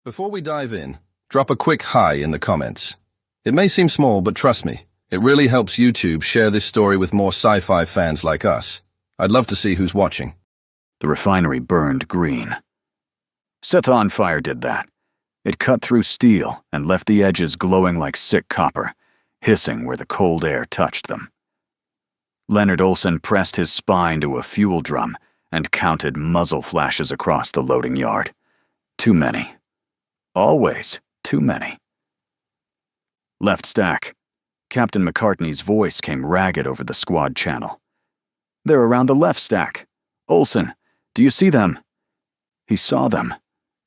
Before we dive in, drop a quick hi in the comments. It may seem small, but trust me, it really helps YouTube share this story with more sci-fi fans like us. I'd love to see who's watching. The refinery burned green. Sethon fire did that. It cut through steel and left the edges glowing like sick copper, hissing where the cold air touched them. Leonard Olson pressed his spine to a fuel drum and counted muzzle flashes across the loading yard. Too many. Always too many. Left stack. Captain McCartney's voice came ragged over the squad channel. "They're around the left stack. Olson, do you see them?" He saw them.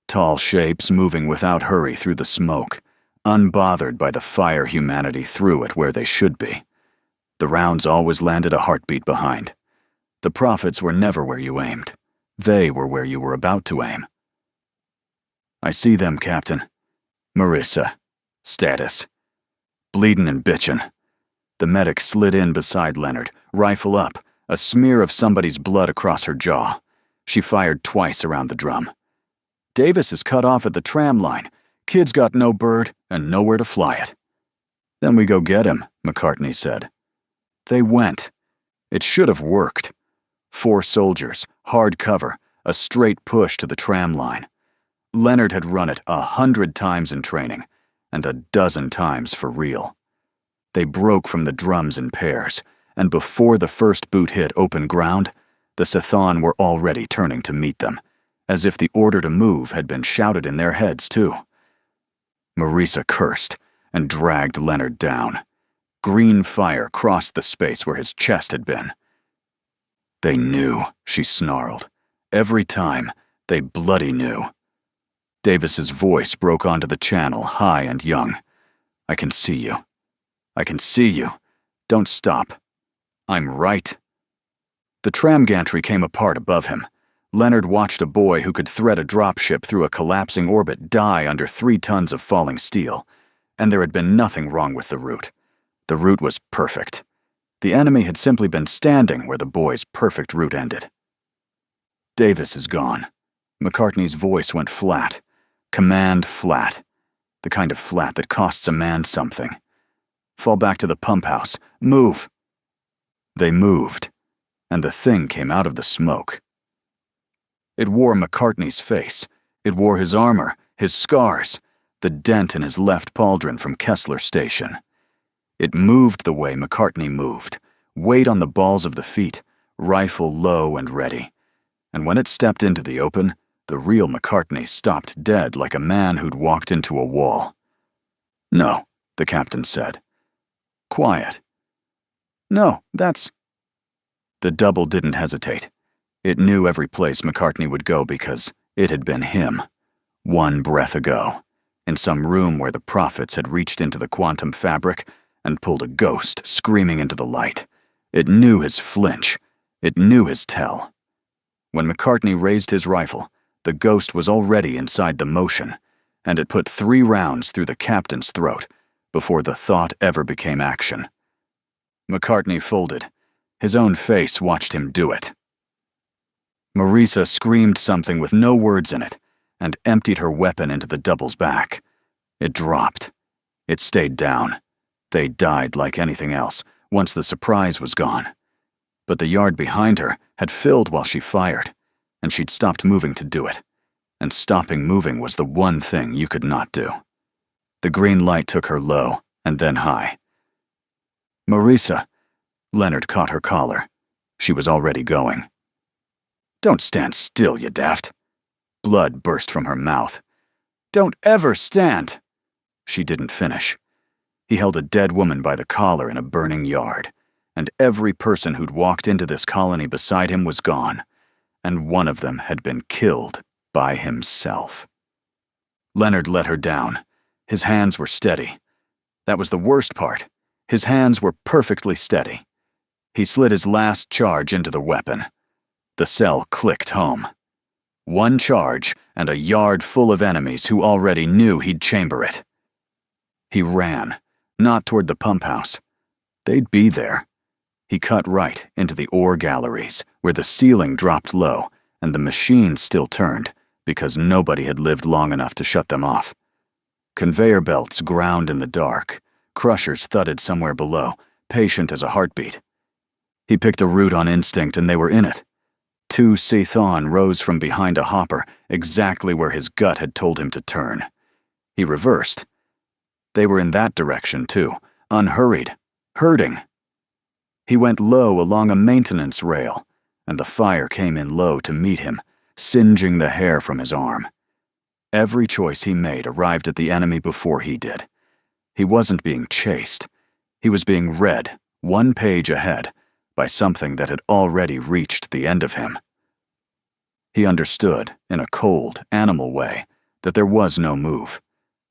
Tall shapes moving without hurry through the smoke, unbothered by the fire humanity threw at where they should be. The rounds always landed a heartbeat behind. The profits were never where you aimed. They were where you were about to aim. "I see them, Captain. Marissa. Status. Bleedin' and bitchin'." The medic slid in beside Leonard, rifle up, a smear of somebody's blood across her jaw. She fired twice around the drum. "Davis is cut off at the tram line. Kid's got no bird and nowhere to fly it." "Then we go get him," McCartney said. They went. It should have worked. 4 soldiers, hard cover, a straight push to the tram line. Leonard had run it 100 times in training, and a dozen times for real. They broke from the drums in pairs, and before the first boot hit open ground, the Sethon were already turning to meet them, as if the order to move had been shouted in their heads too. Marissa cursed and dragged Leonard down. Green fire crossed the space where his chest had been. "They knew," she snarled. "Every time, they bloody knew." Davis's voice broke onto the channel, high and young. "I can see you. I can see you. Don't stop. I'm right." The tram gantry came apart above him. Leonard watched a boy who could thread a dropship through a collapsing orbit die under 3 tons of falling steel, and there had been nothing wrong with the route. The route was perfect. The enemy had simply been standing where the boy's perfect route ended. "Davis is gone." McCartney's voice went flat. Command flat. The kind of flat that costs a man something. "Fall back to the pump house. Move." They moved, and the thing came out of the smoke. It wore McCartney's face. It wore his armor, his scars, the dent in his left pauldron from Kessler Station. It moved the way McCartney moved, weight on the balls of the feet, rifle low and ready. And when it stepped into the open, the real McCartney stopped dead like a man who'd walked into a wall. "No," the captain said. "Quiet." "No, that's—" The double didn't hesitate. It knew every place McCartney would go because it had been him. 1 breath ago, in some room where the prophets had reached into the quantum fabric and pulled a ghost screaming into the light. It knew his flinch. It knew his tell. When McCartney raised his rifle, the ghost was already inside the motion, and it put 3 rounds through the captain's throat before the thought ever became action. McCartney folded. His own face watched him do it. Marissa screamed something with no words in it and emptied her weapon into the double's back. It dropped. It stayed down. They died like anything else once the surprise was gone. But the yard behind her had filled while she fired, and she'd stopped moving to do it. And stopping moving was the one thing you could not do. The green light took her low and then high. "Marissa." Leonard caught her collar. She was already going. "Don't stand still, you daft." Blood burst from her mouth. "Don't ever stand." She didn't finish. He held a dead woman by the collar in a burning yard, and every person who'd walked into this colony beside him was gone, and one of them had been killed by himself. Leonard let her down. His hands were steady. That was the worst part. His hands were perfectly steady. He slid his last charge into the weapon. The cell clicked home. 1 charge and a yard full of enemies who already knew he'd chamber it. He ran, not toward the pump house. They'd be there. He cut right into the ore galleries, where the ceiling dropped low and the machine still turned, because nobody had lived long enough to shut them off. Conveyor belts ground in the dark. Crushers thudded somewhere below, patient as a heartbeat. He picked a route on instinct and they were in it. 2 Sethon rose from behind a hopper, exactly where his gut had told him to turn. He reversed. They were in that direction too, unhurried, herding. He went low along a maintenance rail, and the fire came in low to meet him, singeing the hair from his arm. Every choice he made arrived at the enemy before he did. He wasn't being chased. He was being read, 1 page ahead, by something that had already reached the end of him. He understood, in a cold, animal way, that there was no move.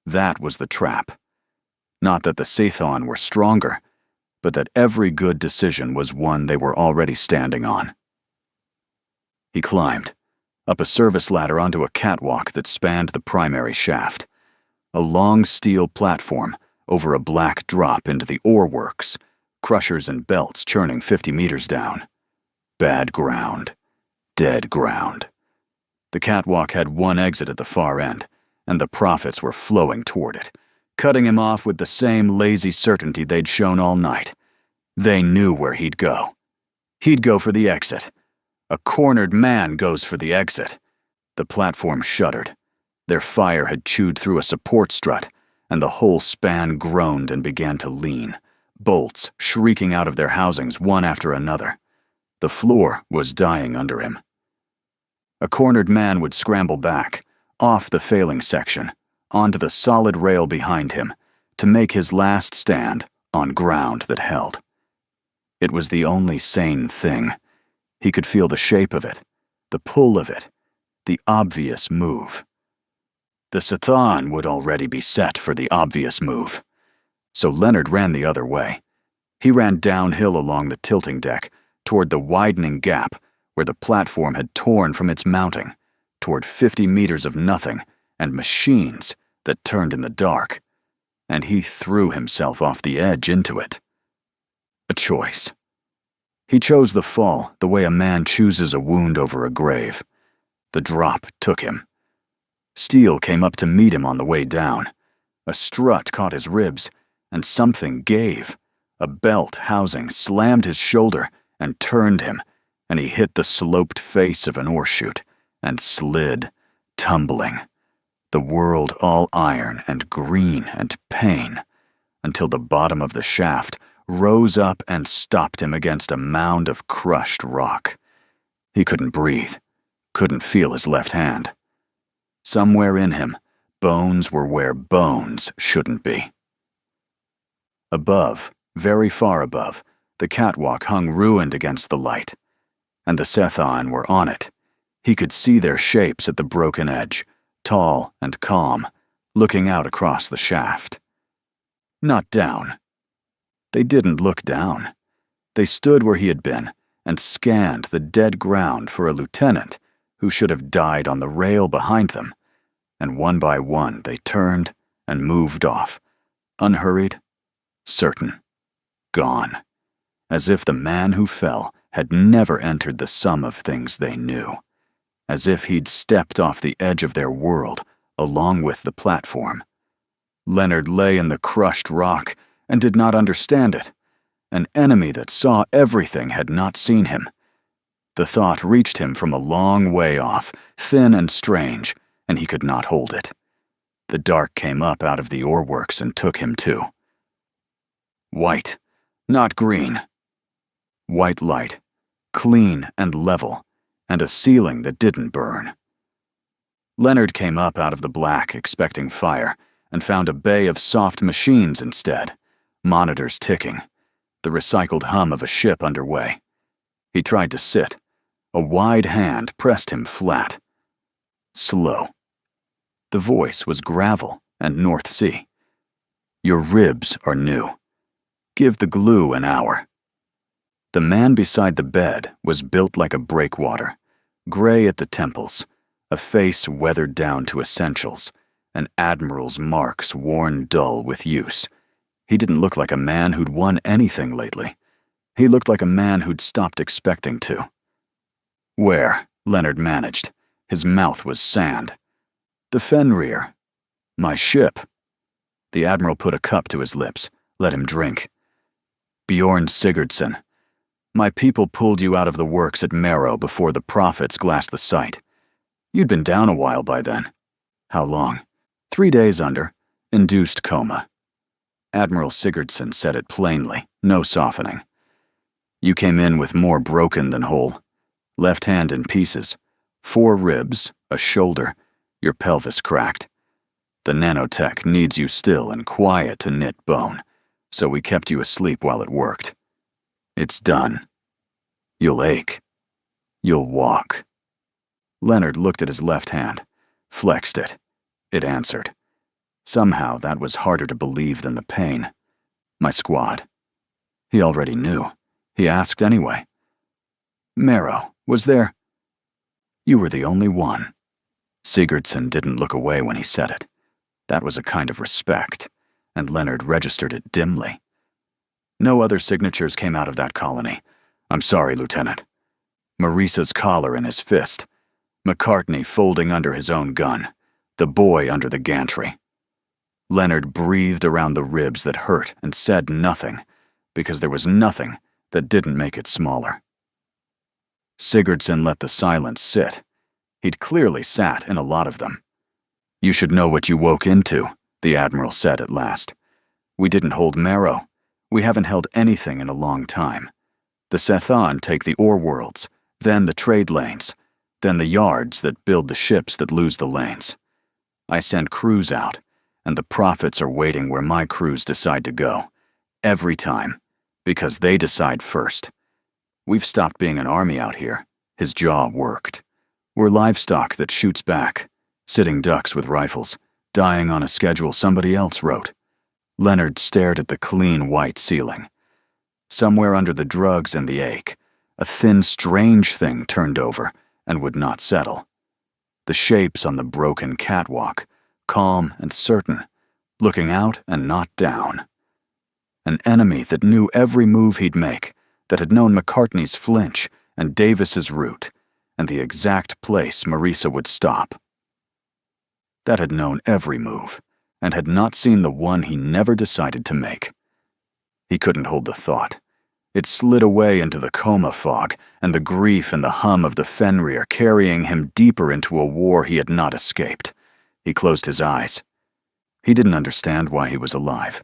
That was the trap. Not that the Sethon were stronger, but that every good decision was one they were already standing on. He climbed, up a service ladder onto a catwalk that spanned the primary shaft. A long steel platform over a black drop into the ore works, crushers and belts churning 50 meters down. Bad ground. Dead ground. The catwalk had 1 exit at the far end, and the profits were flowing toward it, cutting him off with the same lazy certainty they'd shown all night. They knew where he'd go. He'd go for the exit. A cornered man goes for the exit. The platform shuddered. Their fire had chewed through a support strut, and the whole span groaned and began to lean, bolts shrieking out of their housings one after another. The floor was dying under him. A cornered man would scramble back, off the failing section, onto the solid rail behind him, to make his last stand on ground that held. It was the only sane thing. He could feel the shape of it, the pull of it, the obvious move. The Sethon would already be set for the obvious move. So Leonard ran the other way. He ran downhill along the tilting deck, toward the widening gap where the platform had torn from its mounting, toward 50 meters of nothing and machines that turned in the dark, and he threw himself off the edge into it. A choice. He chose the fall the way a man chooses a wound over a grave. The drop took him. Steel came up to meet him on the way down. A strut caught his ribs, and something gave. A belt housing slammed his shoulder and turned him, and he hit the sloped face of an ore chute and slid, tumbling, the world all iron and green and pain, until the bottom of the shaft rose up and stopped him against a mound of crushed rock. He couldn't breathe, couldn't feel his left hand. Somewhere in him, bones were where bones shouldn't be. Above, very far above, the catwalk hung ruined against the light, and the Sethon were on it. He could see their shapes at the broken edge, tall and calm, looking out across the shaft. Not down. They didn't look down. They stood where he had been and scanned the dead ground for a lieutenant who should have died on the rail behind them, and one by one they turned and moved off, unhurried, certain, gone, as if the man who fell had never entered the sum of things they knew, as if he'd stepped off the edge of their world along with the platform. Leonard lay in the crushed rock and did not understand it. An enemy that saw everything had not seen him. The thought reached him from a long way off, thin and strange, and he could not hold it. The dark came up out of the ore works and took him too. White, not green. White light, clean and level, and a ceiling that didn't burn. Leonard came up out of the black, expecting fire, and found a bay of soft machines instead, monitors ticking, the recycled hum of a ship underway. He tried to sit. A wide hand pressed him flat. Slow. The voice was gravel and North Sea. Your ribs are new. Give the glue an hour. The man beside the bed was built like a breakwater, gray at the temples, a face weathered down to essentials, an admiral's marks worn dull with use. He didn't look like a man who'd won anything lately. He looked like a man who'd stopped expecting to. Where? Leonard managed, His mouth was sand. The Fenrir. My ship. The Admiral put a cup to his lips, let him drink. Bjorn Sigurdsson. My people pulled you out of the works at Marrow before the prophets glassed the site. You'd been down a while by then. How long? 3 days under. Induced coma. Admiral Sigurdsson said it plainly, no softening. You came in with more broken than whole. Left hand in pieces. 4 ribs, a shoulder, your pelvis cracked. The nanotech needs you still and quiet to knit bone, so we kept you asleep while it worked. It's done. You'll ache. You'll walk. Leonard looked at his left hand, flexed it. It answered. Somehow that was harder to believe than the pain. My squad. He already knew. He asked anyway. Marrow, was there? You were the only one. Sigurdsson didn't look away when he said it. That was a kind of respect, and Leonard registered it dimly. No other signatures came out of that colony. I'm sorry, Lieutenant. Marisa's collar in his fist. McCartney folding under his own gun. The boy under the gantry. Leonard breathed around the ribs that hurt and said nothing, because there was nothing that didn't make it smaller. Sigurdsson let the silence sit. He'd clearly sat in a lot of them. You should know what you woke into, the Admiral said at last. We didn't hold Marrow. We haven't held anything in a long time. The Sethan take the ore worlds, then the trade lanes, then the yards that build the ships that lose the lanes. I send crews out, and the prophets are waiting where my crews decide to go. Every time. Because they decide first. We've stopped being an army out here. His jaw worked. We're livestock that shoots back, sitting ducks with rifles, dying on a schedule somebody else wrote. Leonard stared at the clean white ceiling. Somewhere under the drugs and the ache, a thin, strange thing turned over and would not settle. The shapes on the broken catwalk, calm and certain, looking out and not down. An enemy that knew every move he'd make, that had known McCartney's flinch and Davis's route, and the exact place Marisa would stop. That had known every move, and had not seen the one he never decided to make. He couldn't hold the thought. It slid away into the coma fog, and the grief and the hum of the Fenrir carrying him deeper into a war he had not escaped. He closed his eyes. He didn't understand why he was alive.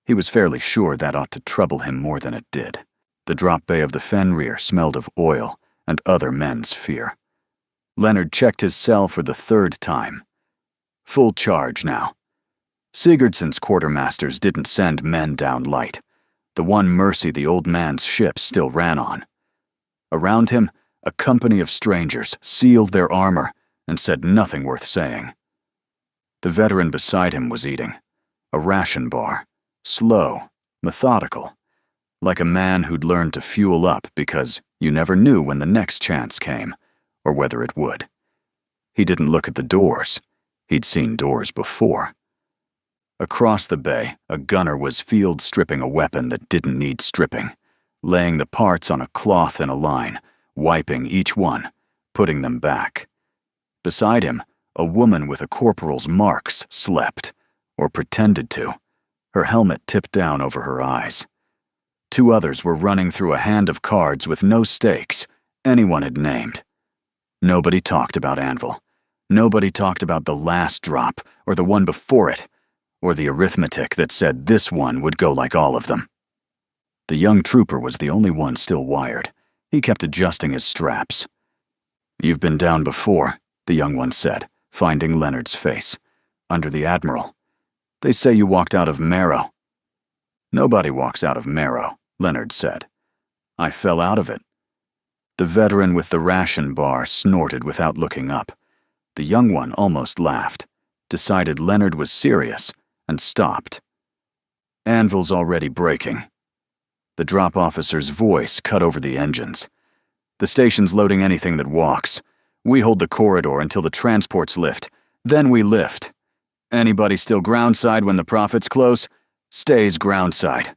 He was fairly sure that ought to trouble him more than it did. The drop bay of the Fenrir smelled of oil and other men's fear. Leonard checked his cell for the 3rd time. Full charge now. Sigurdsson's quartermasters didn't send men down light. The one mercy the old man's ship still ran on. Around him, a company of strangers sealed their armor and said nothing worth saying. The veteran beside him was eating. A ration bar. Slow, methodical. Like a man who'd learned to fuel up because you never knew when the next chance came, or whether it would. He didn't look at the doors. He'd seen doors before. Across the bay, a gunner was field stripping a weapon that didn't need stripping, laying the parts on a cloth in a line, wiping each one, putting them back. Beside him, a woman with a corporal's marks slept, or pretended to, her helmet tipped down over her eyes. 2 others were running through a hand of cards with no stakes anyone had named. Nobody talked about Anvil. Nobody talked about the last drop, or the one before it, or the arithmetic that said this one would go like all of them. The young trooper was the only one still wired. He kept adjusting his straps. You've been down before, the young one said, finding Leonard's face. Under the Admiral. They say you walked out of Marrow. Nobody walks out of Marrow, Leonard said. I fell out of it. The veteran with the ration bar snorted without looking up. The young one almost laughed, decided Leonard was serious, and stopped. Anvil's already breaking. The drop officer's voice cut over the engines. The station's loading anything that walks. We hold the corridor until the transports lift. Then we lift. Anybody still groundside when the prophets close, stays groundside.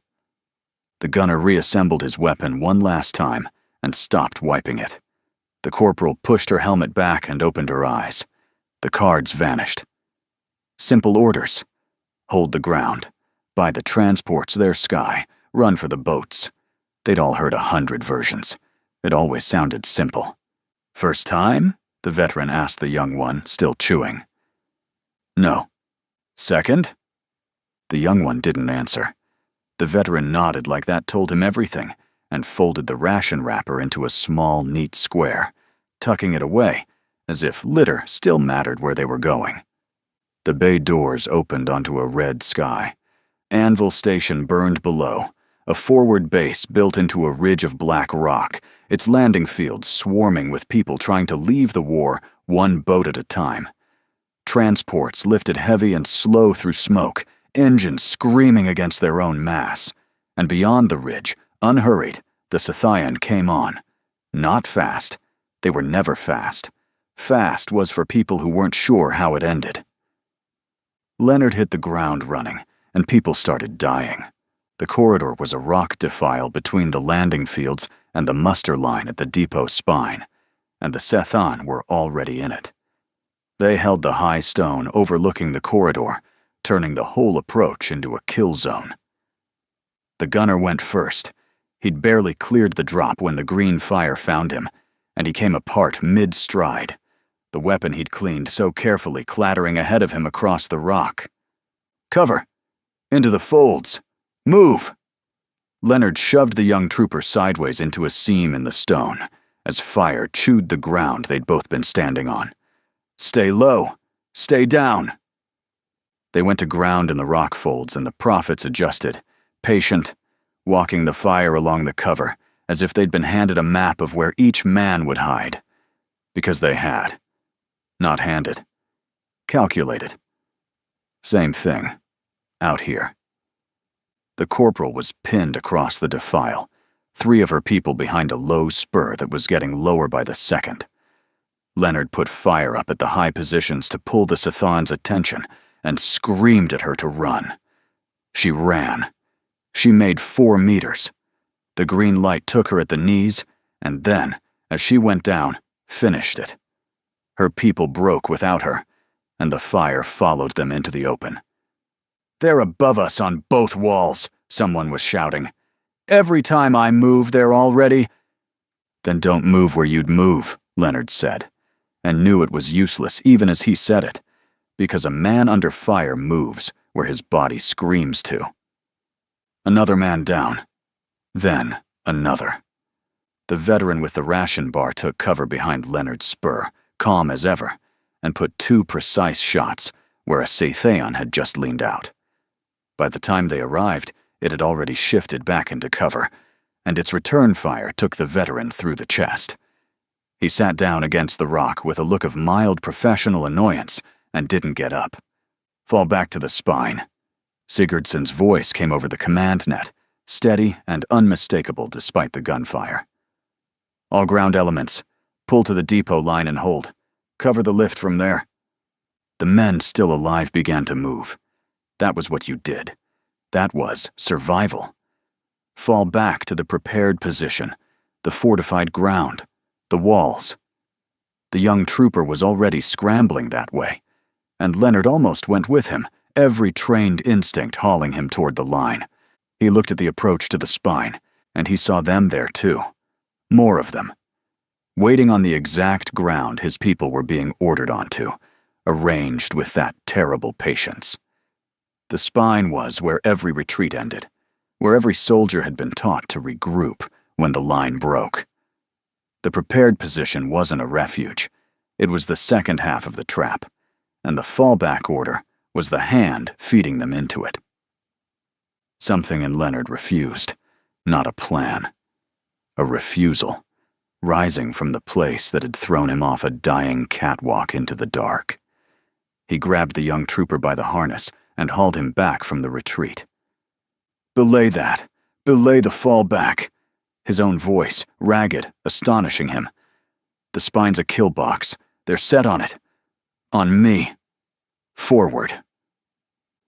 The gunner reassembled his weapon one last time and stopped wiping it. The corporal pushed her helmet back and opened her eyes. The cards vanished. Simple orders. Hold the ground. Buy the transports, their sky. Run for the boats. They'd all heard 100 versions. It always sounded simple. First time? The veteran asked the young one, still chewing. No. Second? The young one didn't answer. The veteran nodded like that told him everything, and folded the ration wrapper into a small, neat square, tucking it away, as if litter still mattered where they were going. The bay doors opened onto a red sky. Anvil Station burned below, a forward base built into a ridge of black rock, its landing fields swarming with people trying to leave the war one boat at a time. Transports lifted heavy and slow through smoke, engines screaming against their own mass. And beyond the ridge, unhurried, the Scythian came on. Not fast. They were never fast. Fast was for people who weren't sure how it ended. Leonard hit the ground running, and people started dying. The corridor was a rock defile between the landing fields and the muster line at the depot spine, and the Sethan were already in it. They held the high stone overlooking the corridor, turning the whole approach into a kill zone. The gunner went first. He'd barely cleared the drop when the green fire found him, and he came apart mid-stride, the weapon he'd cleaned so carefully clattering ahead of him across the rock. Cover! Into the folds! Move! Leonard shoved the young trooper sideways into a seam in the stone, as fire chewed the ground they'd both been standing on. Stay low! Stay down! They went to ground in the rock folds, and the prophets adjusted, patient, walking the fire along the cover, as if they'd been handed a map of where each man would hide. Because they had. Not handed. Calculated. Same thing. Out here. The corporal was pinned across the defile, 3 of her people behind a low spur that was getting lower by the second. Leonard put fire up at the high positions to pull the Scythan's attention and screamed at her to run. She ran. She made 4 meters. The green light took her at the knees, and then, as she went down, finished it. Her people broke without her, and the fire followed them into the open. They're above us on both walls, someone was shouting. Every time I move, they're already— Then don't move where you'd move, Leonard said, and knew it was useless even as he said it, because a man under fire moves where his body screams to. Another man down. Then another. The veteran with the ration bar took cover behind Leonard's spur, calm as ever, and put 2 precise shots where a Scythian had just leaned out. By the time they arrived, it had already shifted back into cover, and its return fire took the veteran through the chest. He sat down against the rock with a look of mild professional annoyance and didn't get up. Fall back to the spine. Sigurdsson's voice came over the command net, steady and unmistakable despite the gunfire. All ground elements, pull to the depot line and hold. Cover the lift from there. The men still alive began to move. That was what you did. That was survival. Fall back to the prepared position, the fortified ground, the walls. The young trooper was already scrambling that way, and Leonard almost went with him, every trained instinct hauling him toward the line. He looked at the approach to the spine, and he saw them there too. More of them. Waiting on the exact ground his people were being ordered onto, arranged with that terrible patience. The spine was where every retreat ended, where every soldier had been taught to regroup when the line broke. The prepared position wasn't a refuge. It was the second half of the trap, and the fallback order was the hand feeding them into it. Something in Leonard refused, not a plan. A refusal, rising from the place that had thrown him off a dying catwalk into the dark. He grabbed the young trooper by the harness and hauled him back from the retreat. Belay that. Belay the fall back. His own voice, ragged, astonishing him. The spine's a kill box. They're set on it. On me. Forward.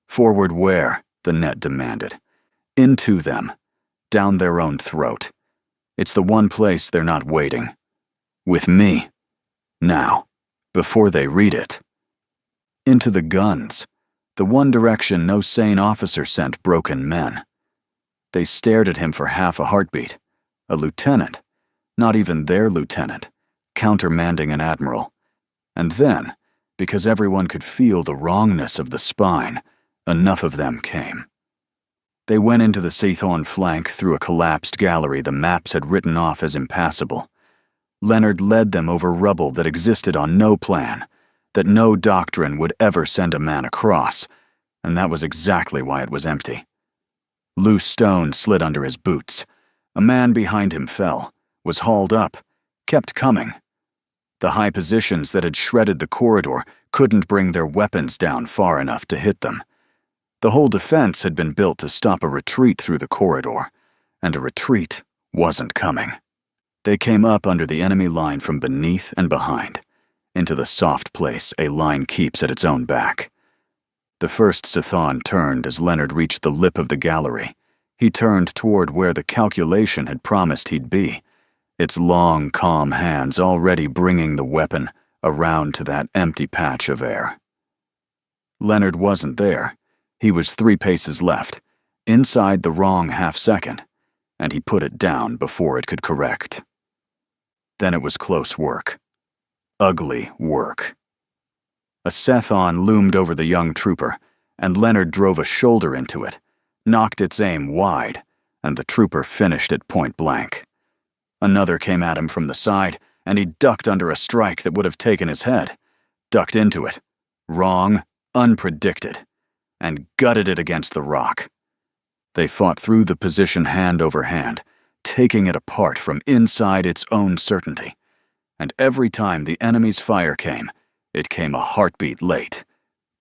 Forward where? The net demanded. Into them. Down their own throat. It's the one place they're not waiting. With me. Now, before they read it. Into the guns, the one direction no sane officer sent broken men. They stared at him for half a heartbeat. A lieutenant, not even their lieutenant, countermanding an admiral. And then, because everyone could feel the wrongness of the spine, enough of them came. They went into the Scython flank through a collapsed gallery the maps had written off as impassable. Leonard led them over rubble that existed on no plan, that no doctrine would ever send a man across, and that was exactly why it was empty. Loose stone slid under his boots. A man behind him fell, was hauled up, kept coming. The high positions that had shredded the corridor couldn't bring their weapons down far enough to hit them. The whole defense had been built to stop a retreat through the corridor, and a retreat wasn't coming. They came up under the enemy line from beneath and behind, into the soft place a line keeps at its own back. The first Scython turned as Leonard reached the lip of the gallery. He turned toward where the calculation had promised he'd be, its long, calm hands already bringing the weapon around to that empty patch of air. Leonard wasn't there. He was 3 paces left, inside the wrong half-second, and he put it down before it could correct. Then it was close work. Ugly work. A Scython loomed over the young trooper, and Leonard drove a shoulder into it, knocked its aim wide, and the trooper finished it point blank. Another came at him from the side, and he ducked under a strike that would have taken his head, ducked into it, wrong, unpredicted, and gutted it against the rock. They fought through the position hand over hand, taking it apart from inside its own certainty. And every time the enemy's fire came, it came a heartbeat late,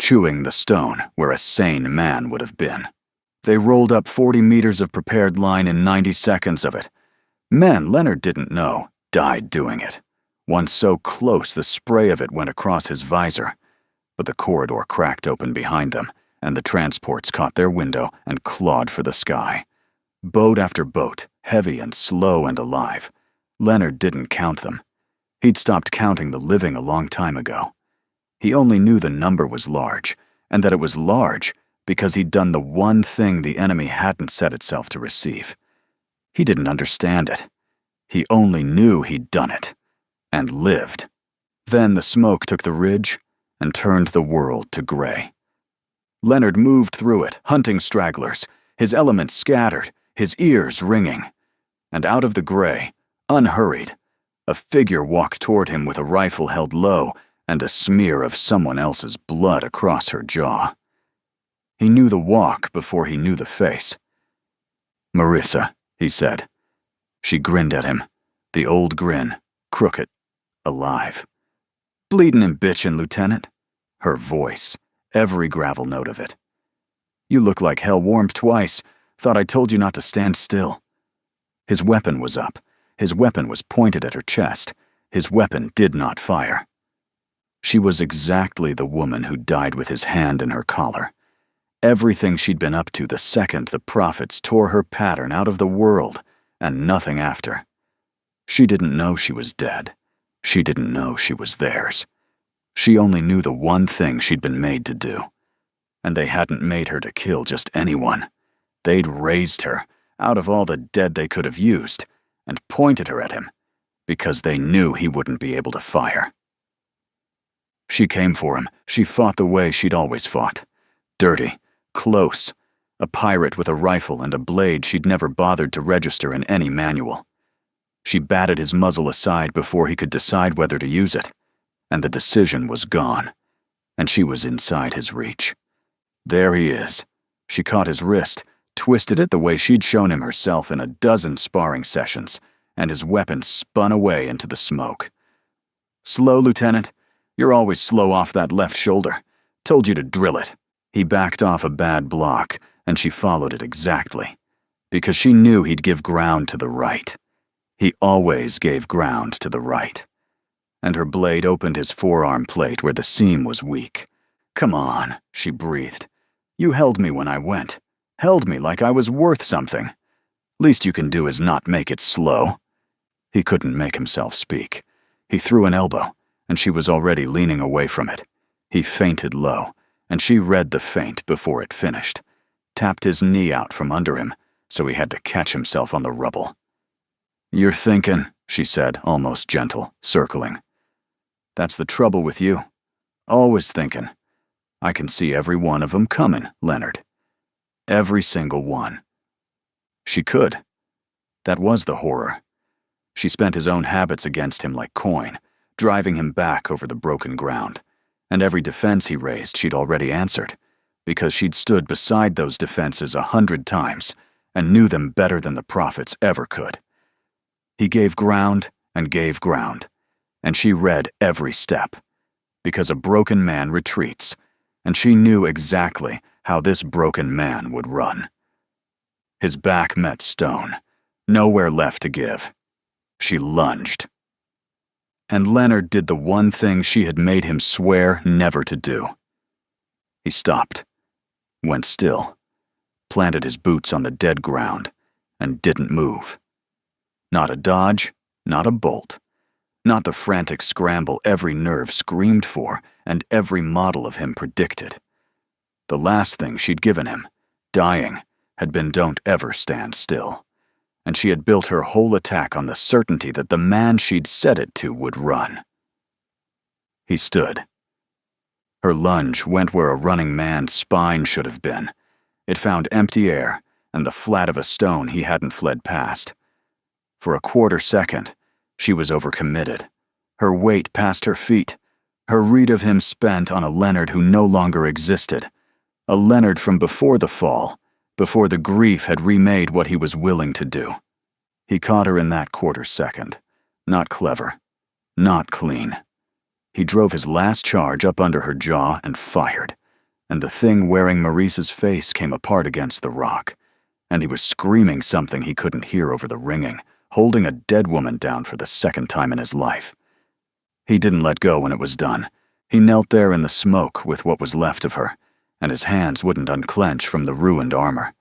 chewing the stone where a sane man would have been. They rolled up 40 meters of prepared line in 90 seconds of it. Men Leonard didn't know died doing it. One so close the spray of it went across his visor. But the corridor cracked open behind them, and the transports caught their window and clawed for the sky. Boat after boat, heavy and slow and alive. Leonard didn't count them. He'd stopped counting the living a long time ago. He only knew the number was large, and that it was large because he'd done the one thing the enemy hadn't set itself to receive. He didn't understand it. He only knew he'd done it, and lived. Then the smoke took the ridge and turned the world to gray. Leonard moved through it, hunting stragglers, his elements scattered, his ears ringing. And out of the gray, unhurried, a figure walked toward him with a rifle held low and a smear of someone else's blood across her jaw. He knew the walk before he knew the face. "Marissa," he said. She grinned at him, the old grin, crooked, alive. "Bleedin' and bitchin', Lieutenant." Her voice, every gravel note of it. "You look like hell warmed twice. Thought I told you not to stand still." His weapon was up. His weapon was pointed at her chest. His weapon did not fire. She was exactly the woman who died with his hand in her collar. Everything she'd been up to the second the prophets tore her pattern out of the world, and nothing after. She didn't know she was dead. She didn't know she was theirs. She only knew the one thing she'd been made to do. And they hadn't made her to kill just anyone. They'd raised her, out of all the dead they could have used, and pointed her at him, because they knew he wouldn't be able to fire. She came for him. She fought the way she'd always fought. Dirty, close, a pirate with a rifle and a blade she'd never bothered to register in any manual. She batted his muzzle aside before he could decide whether to use it, and the decision was gone, and she was inside his reach. There he is. She caught his wrist, twisted it the way she'd shown him herself in a dozen sparring sessions, and his weapon spun away into the smoke. "Slow, Lieutenant. You're always slow off that left shoulder. Told you to drill it." He backed off a bad block, and she followed it exactly, because she knew he'd give ground to the right. He always gave ground to the right. And her blade opened his forearm plate where the seam was weak. "Come on," she breathed. "You held me when I went. Held me like I was worth something. Least you can do is not make it slow." He couldn't make himself speak. He threw an elbow, and she was already leaning away from it. He feinted low, and she read the feint before it finished, tapped his knee out from under him, so he had to catch himself on the rubble. "You're thinking," she said, almost gentle, circling. "That's the trouble with you. Always thinking. I can see every one of 'em coming, Leonard. Every single one." She could. That was the horror. She spent his own habits against him like coin, driving him back over the broken ground. And every defense he raised she'd already answered, because she'd stood beside those defenses 100 times and knew them better than the prophets ever could. He gave ground, and she read every step, because a broken man retreats, and she knew exactly how this broken man would run. His back met stone, nowhere left to give. She lunged. And Leonard did the one thing she had made him swear never to do. He stopped, went still, planted his boots on the dead ground, and didn't move. Not a dodge, not a bolt, not the frantic scramble every nerve screamed for and every model of him predicted. The last thing she'd given him, dying, had been "don't ever stand still," and she had built her whole attack on the certainty that the man she'd said it to would run. He stood. Her lunge went where a running man's spine should have been. It found empty air and the flat of a stone he hadn't fled past. For a quarter second, she was overcommitted. Her weight past her feet, her read of him spent on a Leonard who no longer existed, a Leonard from before the fall, before the grief had remade what he was willing to do. He caught her in that quarter second. Not clever. Not clean. He drove his last charge up under her jaw and fired, and the thing wearing Maurice's face came apart against the rock, and he was screaming something he couldn't hear over the ringing, holding a dead woman down for the second time in his life. He didn't let go when it was done. He knelt there in the smoke with what was left of her, and his hands wouldn't unclench from the ruined armor,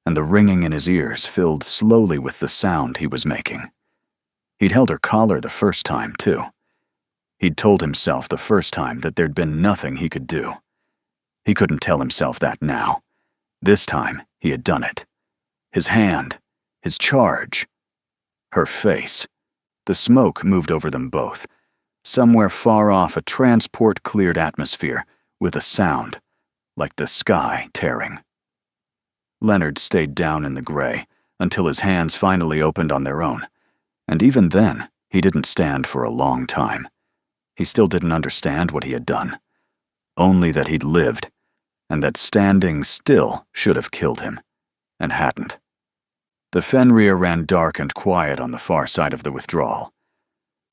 and the ringing in his ears filled slowly with the sound he was making. He'd held her collar the first time, too. He'd told himself the first time that there'd been nothing he could do. He couldn't tell himself that now. This time, he had done it. His hand, his charge, her face. The smoke moved over them both. Somewhere far off, a transport-cleared atmosphere with a sound, like the sky tearing. Leonard stayed down in the gray until his hands finally opened on their own, and even then, he didn't stand for a long time. He still didn't understand what he had done, only that he'd lived, and that standing still should have killed him, and hadn't. The Fenrir ran dark and quiet on the far side of the withdrawal.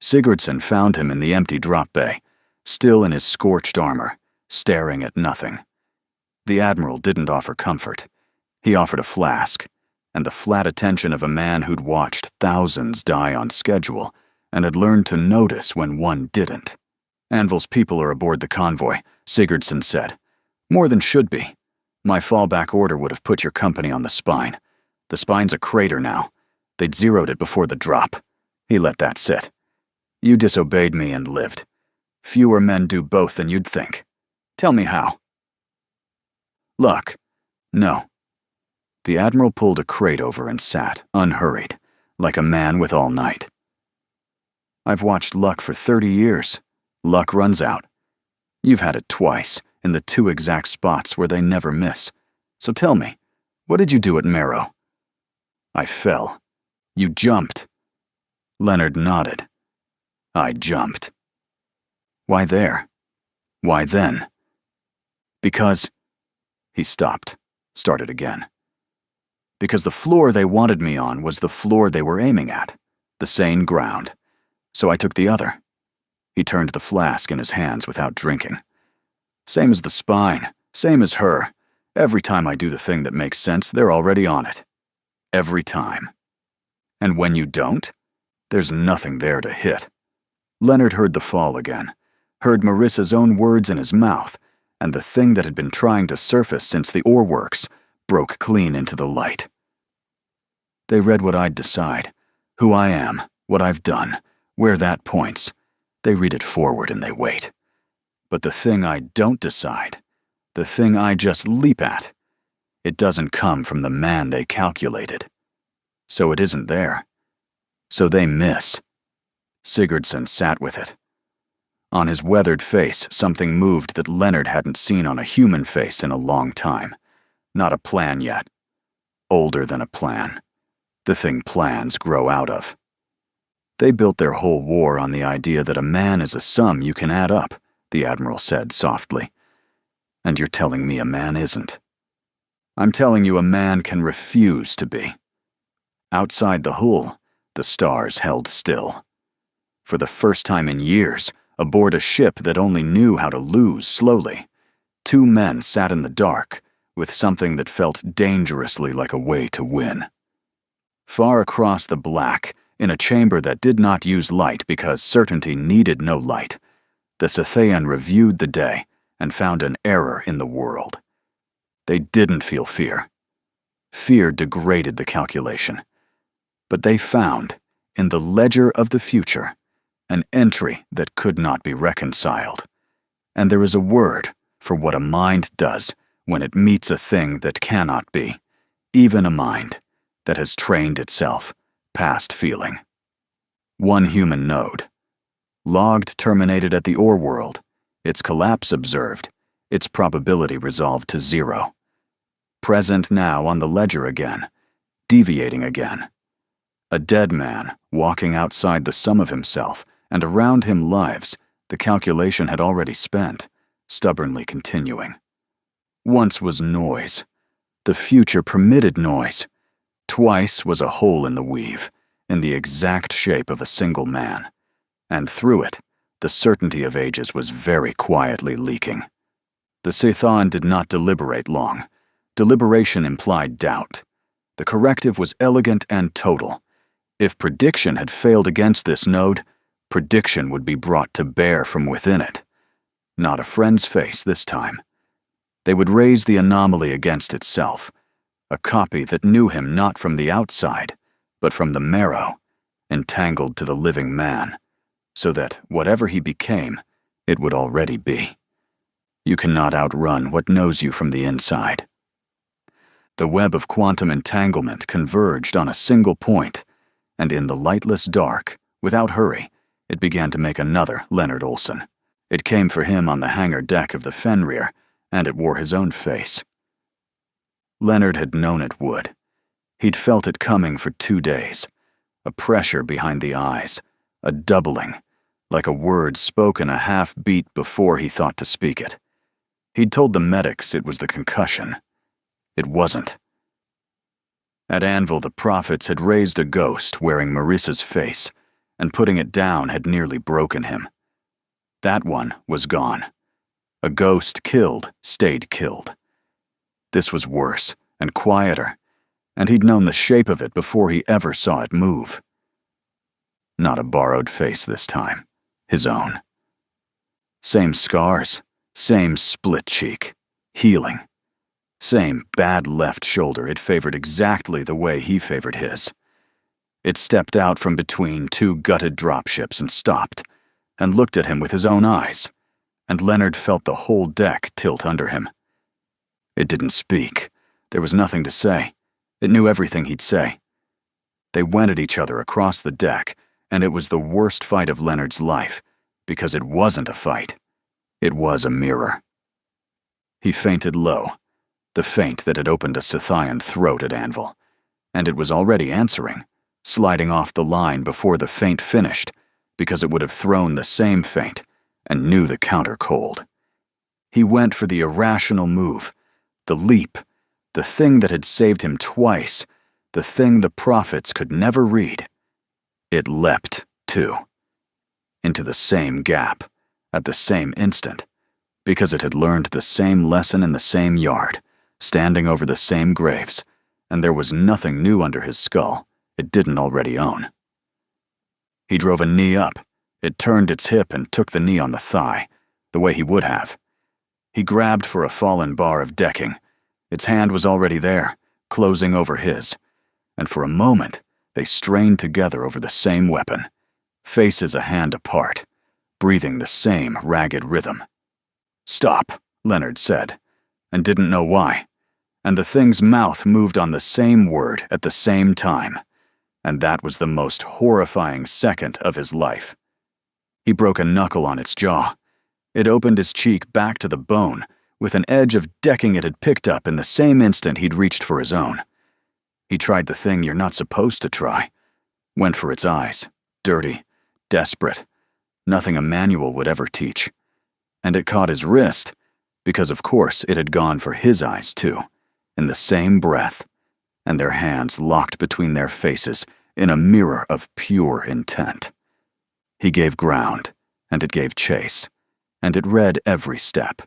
Sigurdsson found him in the empty drop bay, still in his scorched armor, staring at nothing. The Admiral didn't offer comfort. He offered a flask, and the flat attention of a man who'd watched thousands die on schedule and had learned to notice when one didn't. "Anvil's people are aboard the convoy," Sigurdsson said. "More than should be. My fallback order would have put your company on the spine. The spine's a crater now. They'd zeroed it before the drop." He let that sit. "You disobeyed me and lived. Fewer men do both than you'd think. Tell me how." "Luck. No." The Admiral pulled a crate over and sat, unhurried, like a man with all night. "I've watched luck for 30 years. Luck runs out. You've had it twice, in the 2 exact spots where they never miss. So tell me, what did you do at Marrow?" "I fell. You jumped." Leonard nodded. "I jumped." "Why there? Why then?" "Because—" He stopped, started again. "Because the floor they wanted me on was the floor they were aiming at, the sane ground. So I took the other." He turned the flask in his hands without drinking. "Same as the spine, same as her. Every time I do the thing that makes sense, they're already on it. Every time. And when you don't, there's nothing there to hit." Leonard heard the fall again, heard Marissa's own words in his mouth, and the thing that had been trying to surface since the ore works broke clean into the light. "They read what I'd decide, who I am, what I've done, where that points, They read it forward and they wait. But the thing I don't decide, the thing I just leap at, it doesn't come from the man they calculated. So it isn't there. So they miss. Sigurdsson sat with it. On his weathered face, something moved that Leonard hadn't seen on a human face in a long time. Not a plan yet. Older than a plan. The thing plans grow out of. They built their whole war on the idea that a man is a sum you can add up, the Admiral said softly. And you're telling me a man isn't. I'm telling you a man can refuse to be. Outside the hull, the stars held still. For the first time in years, aboard a ship that only knew how to lose slowly, two men sat in the dark with something that felt dangerously like a way to win. Far across the black, in a chamber that did not use light because certainty needed no light, the Scythian reviewed the day and found an error in the world. They didn't feel fear. Fear degraded the calculation. But they found, in the ledger of the future, an entry that could not be reconciled. And there is a word for what a mind does when it meets a thing that cannot be, even a mind that has trained itself past feeling. One human node. Logged terminated at the ore world, its collapse observed, its probability resolved to 0. Present now on the ledger again, deviating again. A dead man walking outside the sum of himself, and around him lives the calculation had already spent, stubbornly continuing. Once was noise. The future permitted noise. Twice was a hole in the weave, in the exact shape of a single man. And through it, the certainty of ages was very quietly leaking. The Scythian did not deliberate long. Deliberation implied doubt. The corrective was elegant and total. If prediction had failed against this node, prediction would be brought to bear from within it. Not a friend's face this time. They would raise the anomaly against itself, a copy that knew him not from the outside, but from the marrow, entangled to the living man, so that whatever he became, it would already be. You cannot outrun what knows you from the inside. The web of quantum entanglement converged on a single point, and in the lightless dark, without hurry, it began to make another Leonard Olson. It came for him on the hangar deck of the Fenrir, and it wore his own face. Leonard had known it would. He'd felt it coming for 2 days. A pressure behind the eyes, a doubling, like a word spoken a half-beat before he thought to speak it. He'd told the medics it was the concussion. It wasn't. At Anvil, the prophets had raised a ghost wearing Marissa's face, and putting it down had nearly broken him. That one was gone. A ghost killed stayed killed. This was worse and quieter, and he'd known the shape of it before he ever saw it move. Not a borrowed face this time, his own. Same scars, same split cheek, healing. Same bad left shoulder it favored exactly the way he favored his. It stepped out from between 2 gutted dropships and stopped, and looked at him with his own eyes, and Leonard felt the whole deck tilt under him. It didn't speak. There was nothing to say. It knew everything he'd say. They went at each other across the deck, and it was the worst fight of Leonard's life, because it wasn't a fight. It was a mirror. He fainted low, the faint that had opened a Scythian throat at Anvil, and it was already answering, sliding off the line before the feint finished, because it would have thrown the same feint, and knew the counter cold. He went for the irrational move, the leap, the thing that had saved him twice, the thing the prophets could never read. It leapt, too, into the same gap, at the same instant, because it had learned the same lesson in the same yard, standing over the same graves, and there was nothing new under his skull it didn't already own. He drove a knee up. It turned its hip and took the knee on the thigh, the way he would have. He grabbed for a fallen bar of decking. Its hand was already there, closing over his, and for a moment they strained together over the same weapon, faces a hand apart, breathing the same ragged rhythm. "Stop," Leonard said, and didn't know why. And the thing's mouth moved on the same word at the same time, and that was the most horrifying second of his life. He broke a knuckle on its jaw. It opened his cheek back to the bone, with an edge of decking it had picked up in the same instant he'd reached for his own. He tried the thing you're not supposed to try. Went for its eyes, dirty, desperate, nothing a manual would ever teach. And it caught his wrist, because of course it had gone for his eyes too, in the same breath, and their hands locked between their faces in a mirror of pure intent. He gave ground, and it gave chase, and it read every step,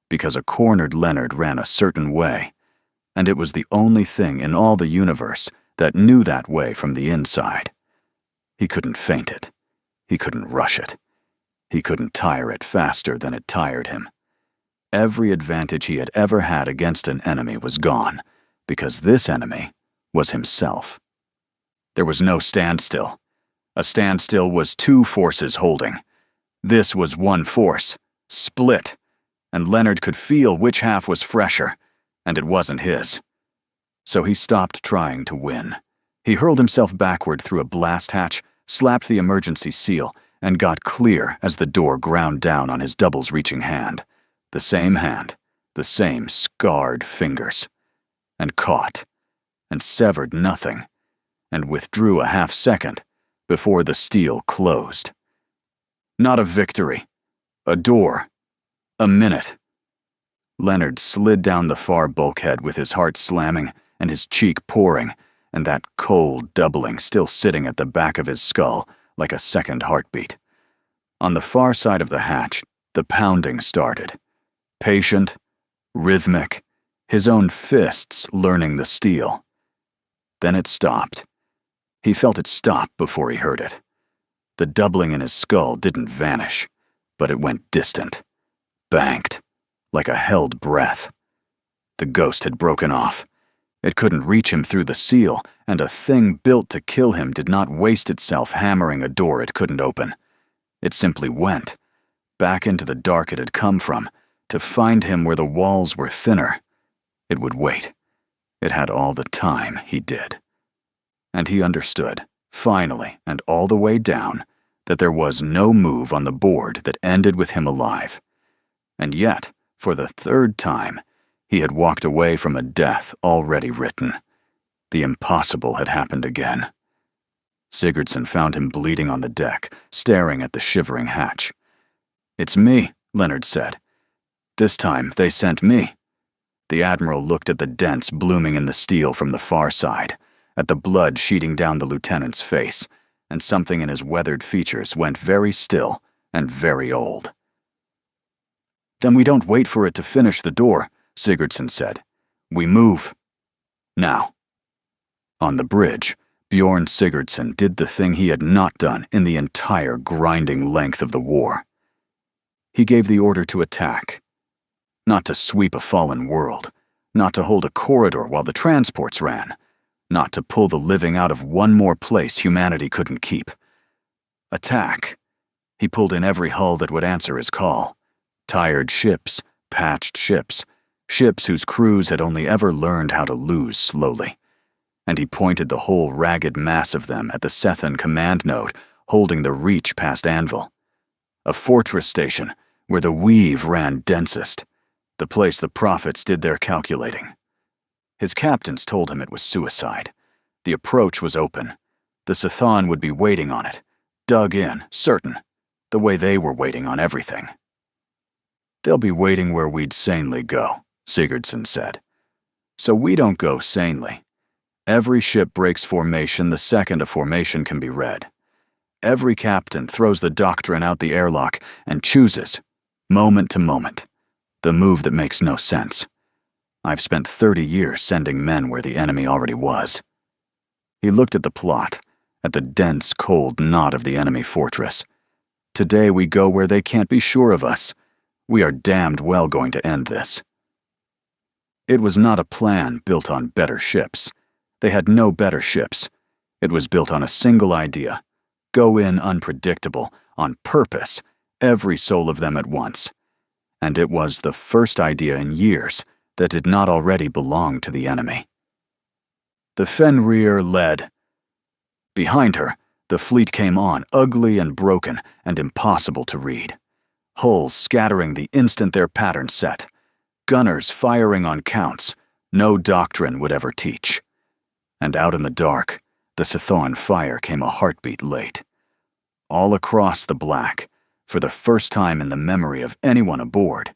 because a cornered Leonard ran a certain way, and it was the only thing in all the universe that knew that way from the inside. He couldn't feint it. He couldn't rush it. He couldn't tire it faster than it tired him. Every advantage he had ever had against an enemy was gone, because this enemy was himself. There was no standstill. A standstill was two forces holding. This was one force, split, and Leonard could feel which half was fresher, and it wasn't his. So he stopped trying to win. He hurled himself backward through a blast hatch, slapped the emergency seal, and got clear as the door ground down on his doubles-reaching hand. The same scarred fingers, and caught, and severed nothing, and withdrew a half-second before the steel closed. Not a victory, a door, a minute. Leonard slid down the far bulkhead with his heart slamming and his cheek pouring, and that cold doubling still sitting at the back of his skull like a second heartbeat. On the far side of the hatch, the pounding started. Patient, rhythmic, his own fists learning the steel. Then it stopped. He felt it stop before he heard it. The doubling in his skull didn't vanish, but it went distant, banked, like a held breath. The ghost had broken off. It couldn't reach him through the seal, and a thing built to kill him did not waste itself hammering a door it couldn't open. It simply went, back into the dark it had come from, to find him where the walls were thinner. It would wait. It had all the time he did. And he understood, finally and all the way down, that there was no move on the board that ended with him alive. And yet, for the third time, he had walked away from a death already written. The impossible had happened again. Sigurdsson found him bleeding on the deck, staring at the shivering hatch. "It's me," Leonard said. "This time they sent me." The Admiral looked at the dents blooming in the steel from the far side, at the blood sheeting down the lieutenant's face, and something in his weathered features went very still and very old. "Then we don't wait for it to finish the door," Sigurdsson said. "We move. Now." On the bridge, Bjorn Sigurdsson did the thing he had not done in the entire grinding length of the war. He gave the order to attack. Not to sweep a fallen world, not to hold a corridor while the transports ran, not to pull the living out of one more place humanity couldn't keep. Attack. He pulled in every hull that would answer his call. Tired ships, patched ships, ships whose crews had only ever learned how to lose slowly. And he pointed the whole ragged mass of them at the Sethan command node holding the reach past Anvil. A fortress station where the weave ran densest, the place the prophets did their calculating. His captains told him it was suicide. The approach was open. The Sethan would be waiting on it, dug in, certain, the way they were waiting on everything. "They'll be waiting where we'd sanely go," Sigurdsson said. "So we don't go sanely. Every ship breaks formation the second a formation can be read. Every captain throws the doctrine out the airlock and chooses, moment to moment, the move that makes no sense. I've spent 30 years sending men where the enemy already was." He looked at the plot, at the dense, cold knot of the enemy fortress. "Today we go where they can't be sure of us. We are damned well going to end this." It was not a plan built on better ships. They had no better ships. It was built on a single idea. Go in unpredictable, on purpose, every soul of them at once. And it was the first idea in years that did not already belong to the enemy. The Fenrir led. Behind her, the fleet came on, ugly and broken and impossible to read. Hulls scattering the instant their pattern set. Gunners firing on counts no doctrine would ever teach. And out in the dark, the Sithon fire came a heartbeat late. All across the black, for the first time in the memory of anyone aboard,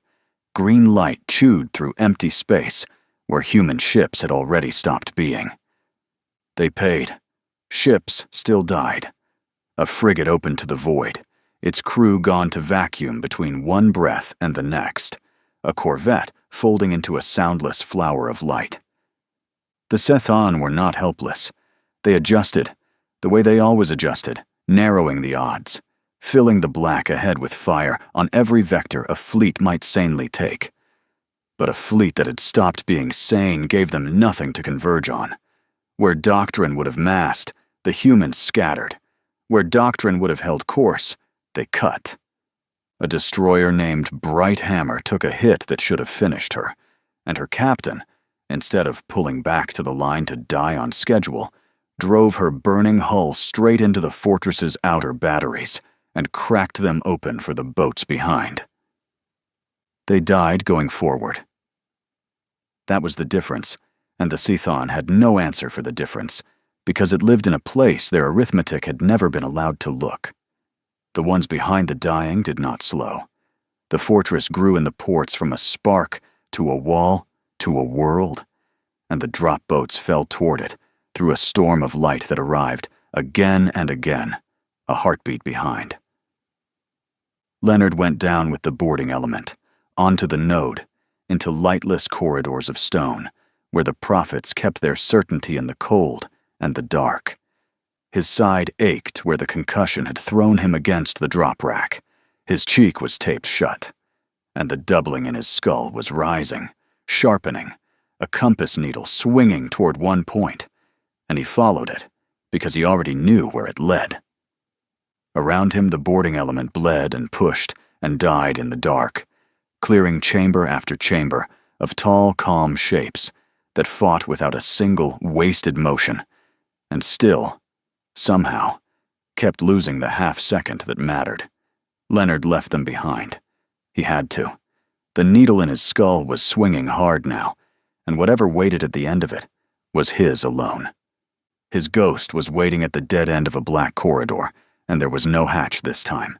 green light chewed through empty space where human ships had already stopped being. They paid. Ships still died. A frigate opened to the void, its crew gone to vacuum between one breath and the next, a corvette folding into a soundless flower of light. The Sithon were not helpless. They adjusted, the way they always adjusted, narrowing the odds, filling the black ahead with fire on every vector a fleet might sanely take. But a fleet that had stopped being sane gave them nothing to converge on. Where doctrine would have massed, the humans scattered. Where doctrine would have held course, they cut. A destroyer named Bright Hammer took a hit that should have finished her, and her captain, instead of pulling back to the line to die on schedule, drove her burning hull straight into the fortress's outer batteries and cracked them open for the boats behind. They died going forward. That was the difference, and the Sithon had no answer for the difference, because it lived in a place their arithmetic had never been allowed to look. The ones behind the dying did not slow. The fortress grew in the ports from a spark to a wall to a world, and the drop boats fell toward it through a storm of light that arrived again and again, a heartbeat behind. Leonard went down with the boarding element, onto the node, into lightless corridors of stone, where the prophets kept their certainty in the cold and the dark. His side ached where the concussion had thrown him against the drop rack. His cheek was taped shut, and the doubling in his skull was rising, sharpening, a compass needle swinging toward one point, and he followed it because he already knew where it led. Around him the boarding element bled and pushed and died in the dark, clearing chamber after chamber of tall, calm shapes that fought without a single wasted motion, and still, somehow, kept losing the half-second that mattered. Leonard left them behind. He had to. The needle in his skull was swinging hard now, and whatever waited at the end of it was his alone. His ghost was waiting at the dead end of a black corridor, and there was no hatch this time.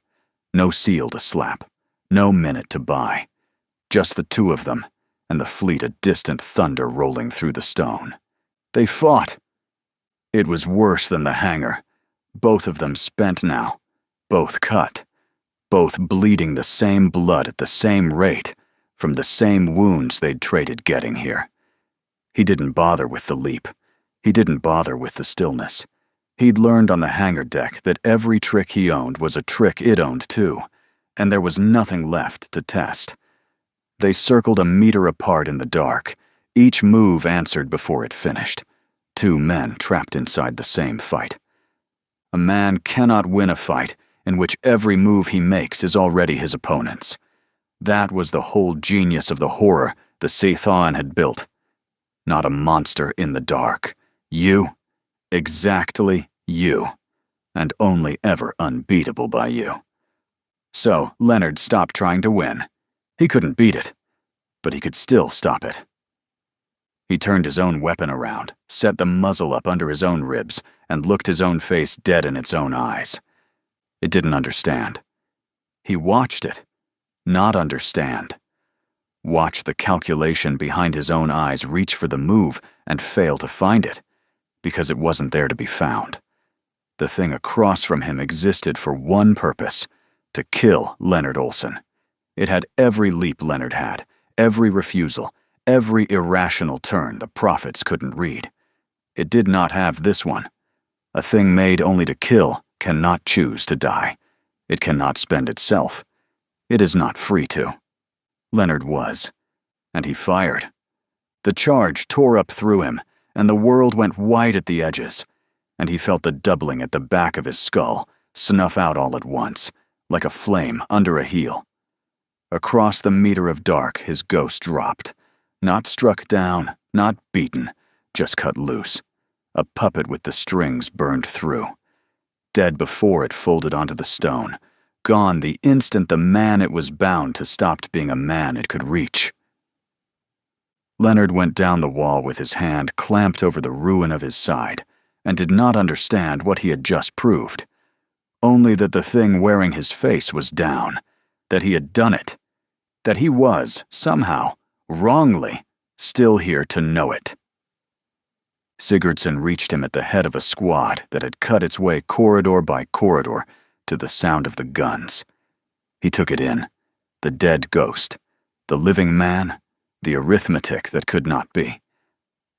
No seal to slap. No minute to buy. Just the two of them, and the fleet a distant thunder rolling through the stone. They fought. It was worse than the hangar. Both of them spent now. Both cut. Both bleeding the same blood at the same rate, from the same wounds they'd traded getting here. He didn't bother with the leap. He didn't bother with the stillness. He'd learned on the hangar deck that every trick he owned was a trick it owned too, and there was nothing left to test. They circled a meter apart in the dark, each move answered before it finished. Two men trapped inside the same fight. A man cannot win a fight in which every move he makes is already his opponent's. That was the whole genius of the horror the Sithon had built. Not a monster in the dark. You. Exactly you. And only ever unbeatable by you. So Leonard stopped trying to win. He couldn't beat it, but he could still stop it. He turned his own weapon around, set the muzzle up under his own ribs, and looked his own face dead in its own eyes. It didn't understand. He watched it, not understand. Watched the calculation behind his own eyes reach for the move and fail to find it, because it wasn't there to be found. The thing across from him existed for one purpose, to kill Leonard Olson. It had every leap Leonard had, every refusal, every irrational turn the prophets couldn't read. It did not have this one. A thing made only to kill cannot choose to die. It cannot spend itself. It is not free to. Leonard was, and he fired. The charge tore up through him, and the world went white at the edges, and he felt the doubling at the back of his skull snuff out all at once, like a flame under a heel. Across the meter of dark, his ghost dropped. Not struck down, not beaten, just cut loose. A puppet with the strings burned through. Dead before it folded onto the stone. Gone the instant the man it was bound to stopped being a man it could reach. Leonard went down the wall with his hand clamped over the ruin of his side, and did not understand what he had just proved. Only that the thing wearing his face was down, that he had done it, that he was, somehow, wrongly, still here to know it. Sigurdsson reached him at the head of a squad that had cut its way corridor by corridor to the sound of the guns. He took it in, the dead ghost, the living man, the arithmetic that could not be.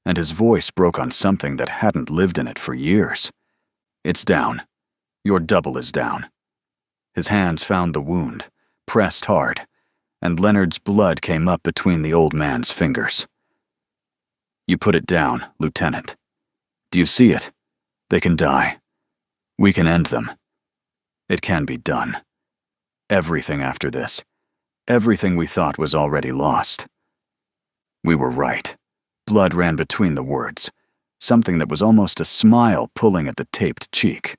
And his voice broke on something that hadn't lived in it for years. It's down. Your double is down. His hands found the wound, pressed hard, and Leonard's blood came up between the old man's fingers. You put it down, Lieutenant. Do you see it? They can die. We can end them. It can be done. Everything after this, everything we thought was already lost. We were right. Blood ran between the words, something that was almost a smile pulling at the taped cheek.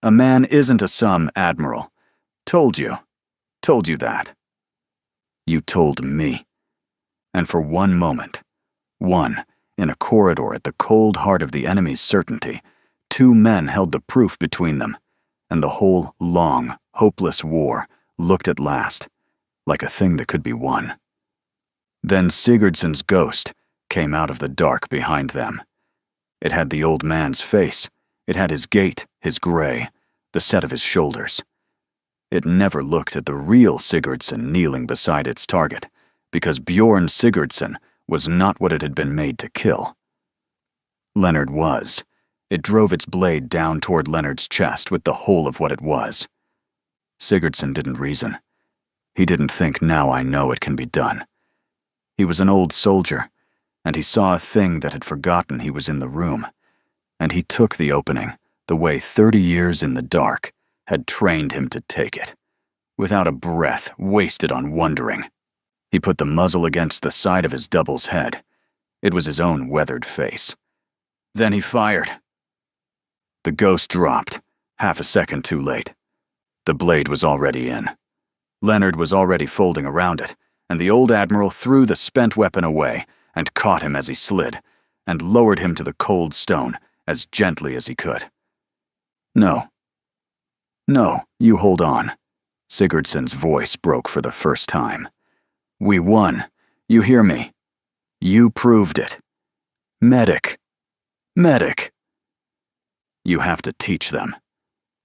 A man isn't a sum, Admiral. Told you that. You told me. And for one moment, in a corridor at the cold heart of the enemy's certainty, two men held the proof between them, and the whole long, hopeless war looked at last like a thing that could be won. Then Sigurdsson's ghost came out of the dark behind them. It had the old man's face. It had his gait, his gray, the set of his shoulders. It never looked at the real Sigurdsson kneeling beside its target, because Bjorn Sigurdsson was not what it had been made to kill. Leonard was. It drove its blade down toward Leonard's chest with the whole of what it was. Sigurdsson didn't reason. He didn't think, now I know it can be done. He was an old soldier, and he saw a thing that had forgotten he was in the room, and he took the opening the way 30 years in the dark had trained him to take it, without a breath wasted on wondering. He put the muzzle against the side of his double's head. It was his own weathered face. Then he fired. The ghost dropped, half a second too late. The blade was already in. Leonard was already folding around it, and the old admiral threw the spent weapon away and caught him as he slid, and lowered him to the cold stone as gently as he could. No, you hold on. Sigurdsson's voice broke for the first time. We won. You hear me? You proved it. Medic. You have to teach them.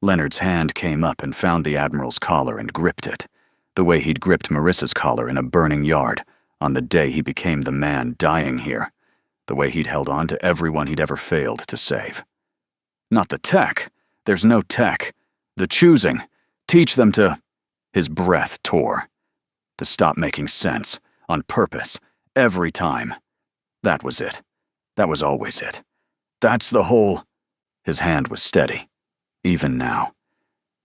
Leonard's hand came up and found the admiral's collar and gripped it, the way he'd gripped Marissa's collar in a burning yard on the day he became the man dying here, the way he'd held on to everyone he'd ever failed to save. Not the tech. There's no tech. The choosing. Teach them to... His breath tore. To stop making sense, on purpose, every time. That was it. That was always it. That's the whole... His hand was steady. Even now.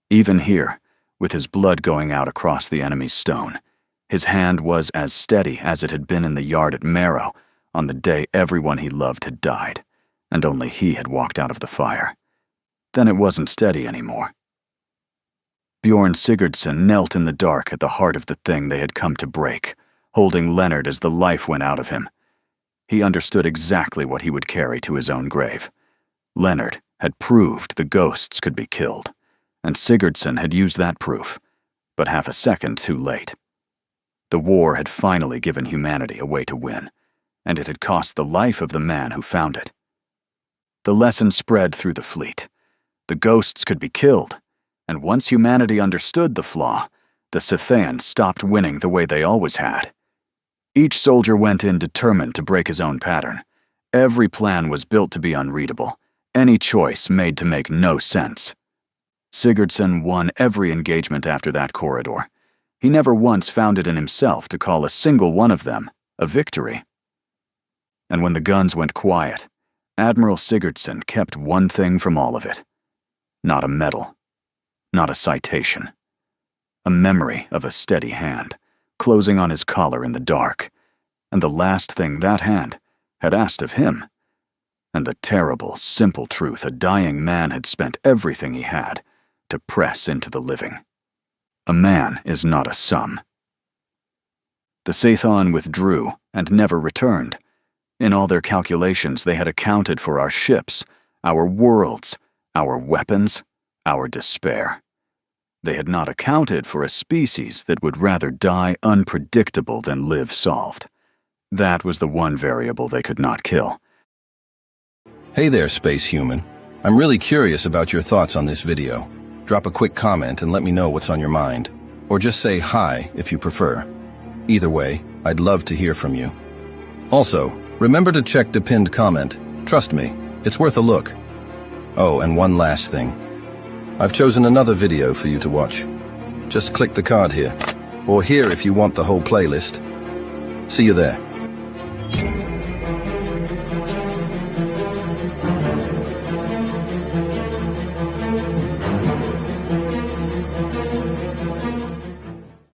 Even here, with his blood going out across the enemy's stone, his hand was as steady as it had been in the yard at Marrow on the day everyone he loved had died, and only he had walked out of the fire. Then it wasn't steady anymore. Bjorn Sigurdsson knelt in the dark at the heart of the thing they had come to break, holding Leonard as the life went out of him. He understood exactly what he would carry to his own grave. Leonard had proved the ghosts could be killed, and Sigurdsson had used that proof, but half a second too late. The war had finally given humanity a way to win, and it had cost the life of the man who found it. The lesson spread through the fleet. The ghosts could be killed, and once humanity understood the flaw, the Scythians stopped winning the way they always had. Each soldier went in determined to break his own pattern. Every plan was built to be unreadable, any choice made to make no sense. Sigurdsson won every engagement after that corridor. He never once found it in himself to call a single one of them a victory. And when the guns went quiet, Admiral Sigurdsson kept one thing from all of it. Not a medal. Not a citation. a memory of a steady hand, closing on his collar in the dark, and the last thing that hand had asked of him, and the terrible, simple truth a dying man had spent everything he had to press into the living. A man is not a sum. The Sathon withdrew and never returned. In all their calculations, they had accounted for our ships, our worlds, our weapons, our despair. They had not accounted for a species that would rather die unpredictable than live solved. That was the one variable they could not kill. Hey there, space human. I'm really curious about your thoughts on this video. Drop a quick comment and let me know what's on your mind. Or just say hi if you prefer. Either way, I'd love to hear from you. Also, remember to check the pinned comment. Trust me, it's worth a look. Oh, and one last thing. I've chosen another video for you to watch. Just click the card here. Or here if you want the whole playlist. See you there.